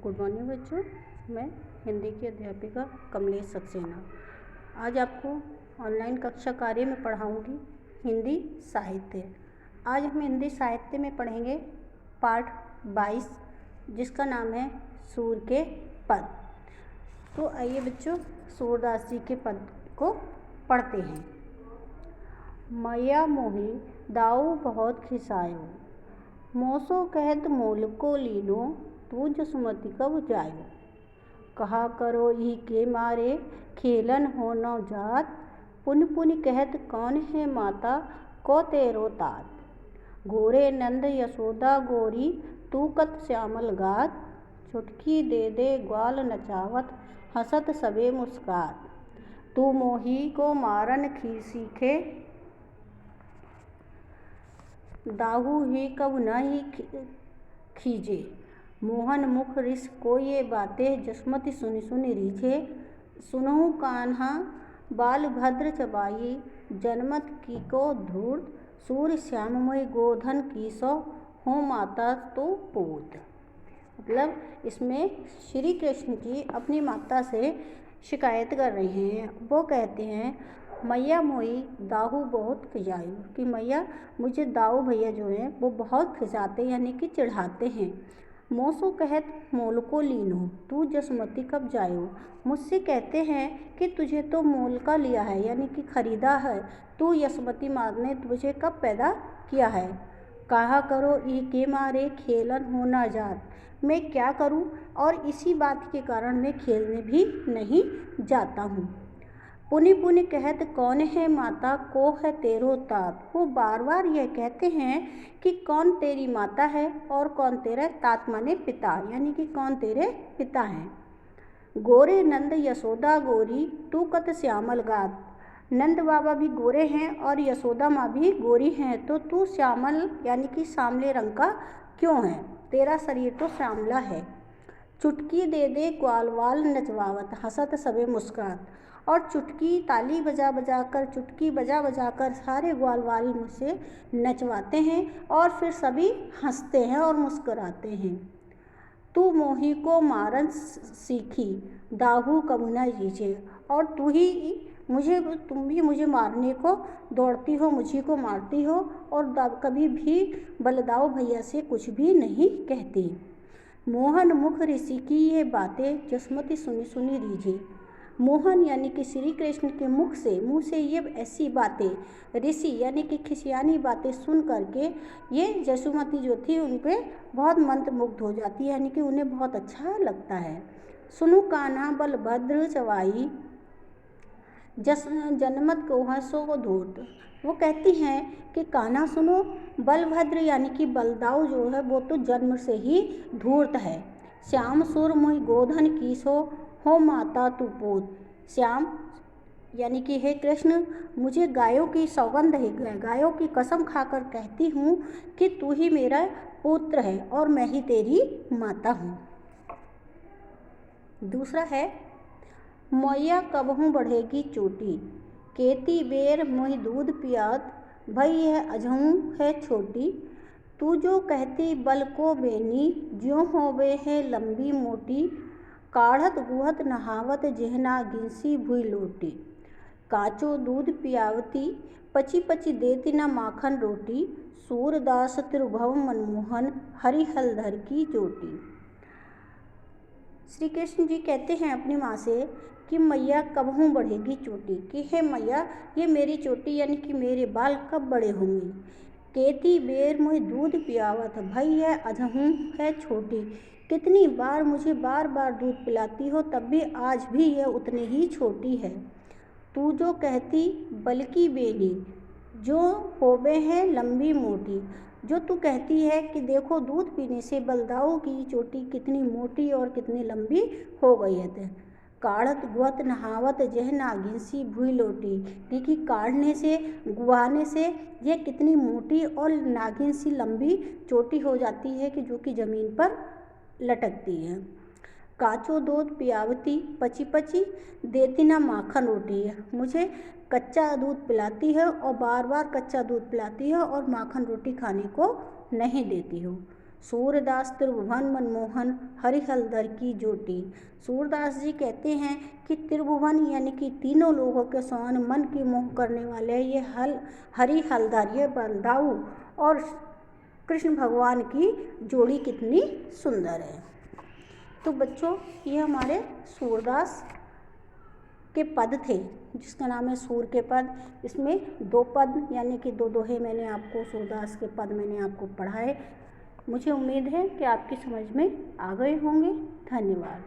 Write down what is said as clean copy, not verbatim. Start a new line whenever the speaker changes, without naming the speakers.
Good morning बच्चों। मैं हिंदी की अध्यापिका कमलेश सक्सेना आज आपको ऑनलाइन कक्षा कार्य में पढ़ाऊंगी हिंदी साहित्य। आज हम हिंदी साहित्य में पढ़ेंगे पाठ 22 जिसका नाम है सूर के पद। तो आइए बच्चों सूरदास जी के पद को पढ़ते हैं। मैया मोही दाऊ बहुत खिसायो, मोसो कहत मोल को लीनो, तू जसुमति कब जायो। कहा करो ही के मारे खेलन हो न जात, पुन पुन कहत कौन है माता को तेरो तात। गोरे नंद यशोदा गोरी तू कत श्यामल गात, चुटकी दे दे ग्वाल नचावत हंसत सबे मुस्कात। तू मोही को मारन खी सीखे, दाहू ही कब न ही खीजे। मोहन मुख रिस को ये बातें, जसमति सुनि सुनि रीझे। सुनहु कान्हा बाल भद्र चबाई, जनमत की को धूर्त। सूर्य श्याममय गोधन की सो, हो माता तो पूत। मतलब इसमें श्री कृष्ण जी अपनी माता से शिकायत कर रहे हैं। वो कहते हैं मैया मोई दाऊ बहुत खिजायो, कि मैया मुझे दाऊ भैया जो हैं वो बहुत खिजाते यानी कि चिढ़ाते हैं। मोसो कहत मोल को लीनो, तू जसमति कब जायो। मुझसे कहते हैं कि तुझे तो मोल का लिया है यानी कि खरीदा है, तू यशमती माँ ने तुझे कब पैदा किया है। कहा करो ई के मारे खेलन हो ना जात, मैं क्या करूं और इसी बात के कारण मैं खेलने भी नहीं जाता हूँ। पुनि पुनि कहत कौन है माता को है तेरो तात। वो बार बार यह कहते हैं कि कौन तेरी माता है और कौन तेरा तात माने पिता, यानी कि कौन तेरे पिता हैं। गोरे नंद यशोदा गोरी तू कत श्यामल गात, नंद बाबा भी गोरे हैं और यशोदा माँ भी गोरी हैं, तो तू श्यामल यानी कि सांवले रंग का क्यों है, तेरा शरीर तो श्यामला है। चुटकी दे दे ग्वाल वाल नचवावत हंसत सबे मुस्कात, और चुटकी ताली बजा बजा कर, चुटकी बजा बजा कर सारे ग्वाल वाली मुझसे नचवाते हैं और फिर सभी हंसते हैं और मुस्कुराते हैं। तू मोही को मारन सीखी, दाहू कमुना जीजे, और तुम भी मुझे मारने को दौड़ती हो, मुझी को मारती हो और कभी भी बलदाऊ भैया से कुछ भी नहीं कहती। मोहन मुख ऋषि की ये बातें, जसमति सुनी सुनी रीझे। मोहन यानी कि श्री कृष्ण के मुँह से ये ऐसी बातें, ऋषि यानी कि खिसियानी बातें सुन करके ये जसुमती जो थी उन पर बहुत मंत्रमुग्ध हो जाती है, यानी कि उन्हें बहुत अच्छा लगता है। सुनु कान्हा बलभद्र चवाई, जनमत को हंसो को धूर्त। वो कहती हैं कि कान्हा सुनो, बलभद्र यानी कि बलदाऊ जो है वो तो जन्म से ही धूर्त है। श्याम सुर मोहि गोधन कीसो, हो माता तू पूत। श्याम यानी कि हे कृष्ण, मुझे गायों की सौगंध है, गायों की कसम खाकर कहती हूँ कि तू ही मेरा पुत्र है और मैं ही तेरी माता हूँ। दूसरा है मैया कबहू बढ़ेगी चोटी, केती बेर मोहि दूध पियात, भई है अजहूँ है छोटी। तू जो कहती बल को बेनी, ज्यों होवे है लंबी मोटी। काढ़त गुहत नहावत जेहना गिनसी भुई लोटी। काचो दूध पियावती, पची पची देती न माखन रोटी। सूरदास त्रिभुव मनमोहन, हरि हलधर की जोटी। श्री कृष्ण जी कहते हैं अपनी माँ से कि मैया कबहू बढ़ेगी चोटी, कि हे मैया ये मेरी चोटी यानी कि मेरे बाल कब बड़े होंगे। केती बेर मुझे दूध पियावत, भई है अजहूँ है छोटी। कितनी बार मुझे बार बार दूध पिलाती हो तब भी आज भी यह उतनी ही छोटी है। तू जो कहती बल की बेनी, जो होवे है लंबी मोटी। जो तू कहती है कि देखो दूध पीने से बलदाऊ की चोटी कितनी मोटी और कितनी लंबी हो गई है। काढ़त गुहत नहावत जह नागिनसी भुई लोटी, क्योंकि काढ़ने से गुहाने से यह कितनी मोटी और नागिन सी लंबी चोटी हो जाती है कि जो कि ज़मीन पर लटकती है। काचो दूध पियावती, पची पची देती ना माखन रोटी है, मुझे कच्चा दूध पिलाती है और बार बार कच्चा दूध पिलाती है और माखन रोटी खाने को नहीं देती हो। सूरदास त्रिभुवन मनमोहन हरिहरदर की ज्योति। सूरदास जी कहते हैं कि त्रिभुवन यानी कि तीनों लोगों के समान मन की मोह करने वाले ये हरिहरदर, ये बलदाऊ और कृष्ण भगवान की जोड़ी कितनी सुंदर है। तो बच्चों, ये हमारे सूरदास के पद थे जिसका नाम है सूर के पद। इसमें 2 पद यानी कि 2 दोहे मैंने आपको, सूरदास के पद मैंने आपको पढ़ाए। मुझे उम्मीद है कि आपकी समझ में आ गए होंगे। धन्यवाद।